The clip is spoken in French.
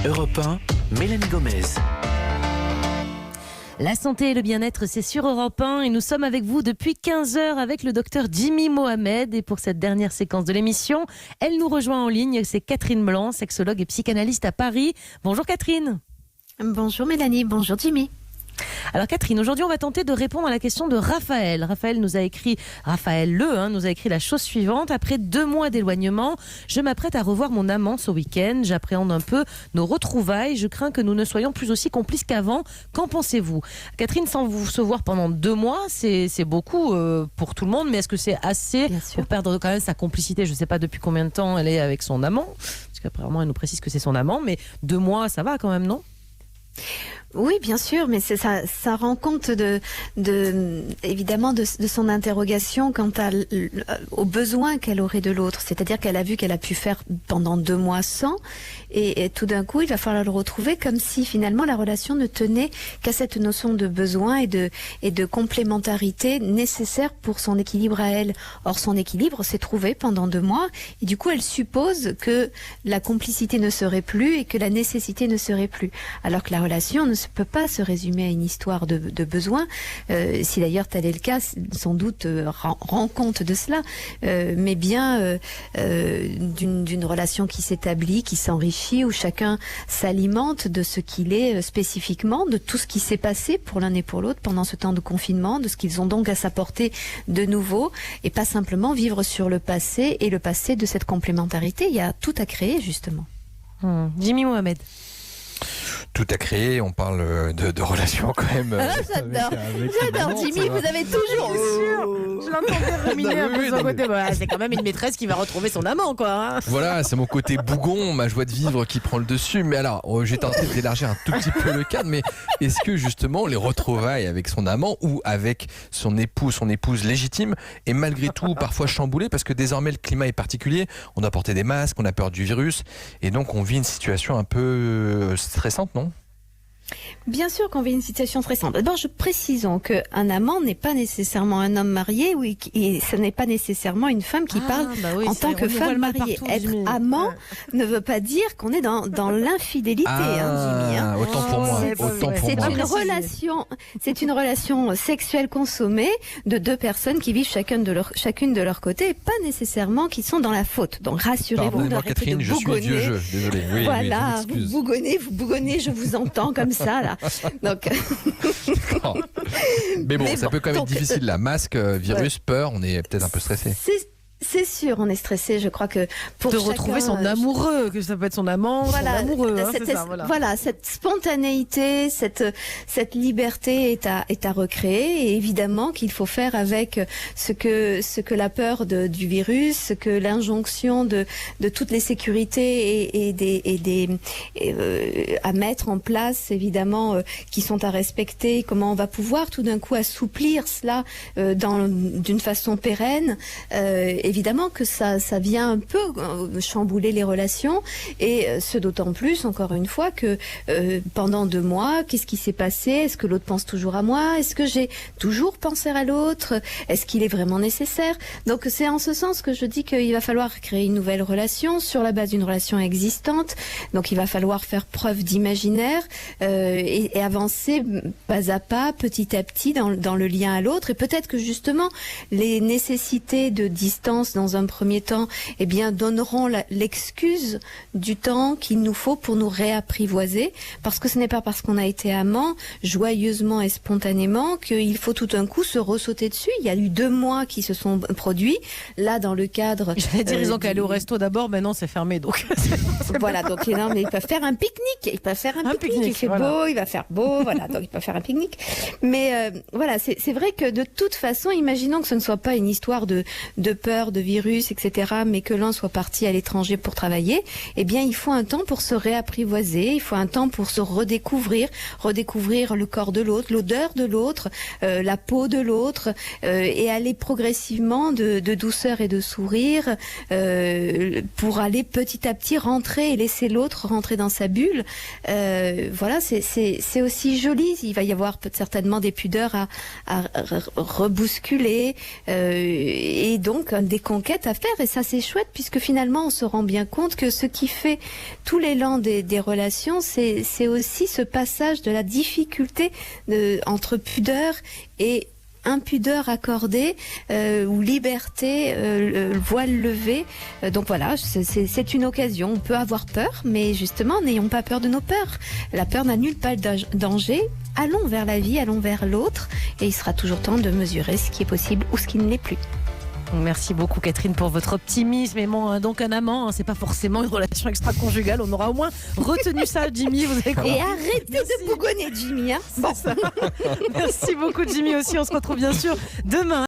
Europe 1, Mélanie Gomez. La santé et le bien-être, c'est sur Europe 1 et nous sommes avec vous depuis 15h avec le docteur Jimmy Mohamed. Et pour cette dernière séquence de l'émission, elle nous rejoint en ligne. C'est Catherine Blanc, sexologue et psychanalyste à Paris. Bonjour Catherine. Bonjour Mélanie, bonjour Jimmy. Alors Catherine, aujourd'hui on va tenter de répondre à la question de Raphaël. Raphaël nous a écrit la chose suivante. Après 2 mois d'éloignement, je m'apprête à revoir mon amant ce week-end. J'appréhende un peu nos retrouvailles. Je crains que nous ne soyons plus aussi complices qu'avant. Qu'en pensez-vous? Catherine, sans vous se voir pendant 2 mois, c'est beaucoup pour tout le monde. Mais est-ce que c'est assez pour perdre quand même sa complicité? Je ne sais pas depuis combien de temps elle est avec son amant. Parce qu'apparemment elle nous précise que c'est son amant. Mais 2 mois, ça va quand même, non? Oui, bien sûr, mais ça rend compte évidemment de son interrogation quant aux besoins qu'elle aurait de l'autre. C'est-à-dire qu'elle a vu qu'elle a pu faire pendant 2 mois sans, et tout d'un coup, il va falloir le retrouver comme si finalement la relation ne tenait qu'à cette notion de besoin et de complémentarité nécessaire pour son équilibre à elle. Or, son équilibre s'est trouvé pendant 2 mois, et du coup, elle suppose que la complicité ne serait plus et que la nécessité ne serait plus. Alors que la relation ne peut pas se résumer à une histoire de besoin. Si d'ailleurs tel est le cas, sans doute rend compte de cela, mais bien d'une relation qui s'établit, qui s'enrichit, où chacun s'alimente de ce qu'il est spécifiquement, de tout ce qui s'est passé pour l'un et pour l'autre pendant ce temps de confinement, de ce qu'ils ont donc à s'apporter de nouveau, et pas simplement vivre sur le passé et le passé de cette complémentarité. Il y a tout à créer justement. Jimmy Mohamed. Tout à créer, on parle de relations quand même. J'adore Jimmy, vous avez toujours... Je l'entendais ruminer un peu de son côté. C'est quand même une maîtresse qui va retrouver son amant, quoi. Voilà, c'est mon côté bougon, ma joie de vivre qui prend le dessus. Mais alors, j'ai tenté d'élargir un tout petit peu le cadre, mais est-ce que justement les retrouvailles avec son amant ou avec son époux, son épouse légitime est malgré tout parfois chamboulée, parce que désormais le climat est particulier, on a porté des masques, on a peur du virus, et donc on vit une situation un peu stressante, non ? Bien sûr qu'on vit une situation stressante. D'abord, précisons qu'un amant n'est pas nécessairement un homme marié, et ce n'est pas nécessairement une femme qui parle en tant que femme mariée. Être amant ne veut pas dire qu'on est dans l'infidélité, Jimmy. Autant pour moi. C'est une relation sexuelle consommée de 2 personnes qui vivent chacune de leur côté, et pas nécessairement qui sont dans la faute. Donc rassurez-vous, Catherine, de je suis vieux jeu. Désolé. Oui, voilà, vous bougonnez, je vous entends comme ça là. Donc... mais bon, ça peut quand même être difficile là. Masque, virus, peur, on est peut-être un peu stressé. C'est sûr, on est stressé. Je crois que pour retrouver son amoureux, que ça peut être son amant, son amoureux. Voilà, cette spontanéité, cette liberté est à recréer. Et évidemment qu'il faut faire avec ce que la peur du virus, ce que l'injonction de toutes les sécurités à mettre en place, évidemment, qui sont à respecter. Comment on va pouvoir tout d'un coup assouplir cela d'une façon pérenne. Évidemment que ça vient un peu chambouler les relations, et ce d'autant plus, encore une fois, que pendant 2 mois, qu'est-ce qui s'est passé? Est-ce que l'autre pense toujours à moi? Est-ce que j'ai toujours pensé à l'autre? Est-ce qu'il est vraiment nécessaire? Donc c'est en ce sens que je dis qu'il va falloir créer une nouvelle relation sur la base d'une relation existante. Donc il va falloir faire preuve d'imaginaire et avancer pas à pas, petit à petit dans le lien à l'autre. Et peut-être que justement les nécessités de distance dans un premier temps, donneront l'excuse du temps qu'il nous faut pour nous réapprivoiser, parce que ce n'est pas parce qu'on a été amant joyeusement et spontanément qu'il faut tout d'un coup se ressauter dessus. Il y a eu 2 mois qui se sont produits là dans le cadre. J'allais dire ils ont qu'à aller au resto d'abord, mais non, c'est fermé, donc. Voilà, donc mais ils peuvent faire un pique-nique. Il fait beau, il va faire beau, voilà, donc ils peuvent faire un pique-nique. Mais voilà, c'est vrai que de toute façon, imaginons que ce ne soit pas une histoire de peur, de virus, etc., mais que l'un soit parti à l'étranger pour travailler, il faut un temps pour se réapprivoiser, il faut un temps pour se redécouvrir le corps de l'autre, l'odeur de l'autre, la peau de l'autre, et aller progressivement de douceur et de sourire pour aller petit à petit rentrer et laisser l'autre rentrer dans sa bulle. Voilà, c'est aussi joli. Il va y avoir certainement des pudeurs à rebousculer, et donc un décor conquête à faire, et ça c'est chouette puisque finalement on se rend bien compte que ce qui fait tout l'élan des relations, c'est aussi ce passage de la difficulté entre pudeur et impudeur accordée ou liberté, voile levé. Donc voilà, c'est une occasion. On peut avoir peur, mais justement, n'ayons pas peur de nos peurs. La peur n'annule pas le danger. Allons vers la vie, allons vers l'autre, et il sera toujours temps de mesurer ce qui est possible ou ce qui ne l'est plus. Merci beaucoup Catherine pour votre optimisme. Et donc un amant, c'est pas forcément une relation extra-conjugale. On aura au moins retenu ça, Jimmy. Vous avez compris. Et arrêtez de bougonner, Jimmy. Hein. C'est ça. Merci beaucoup Jimmy aussi. On se retrouve bien sûr demain.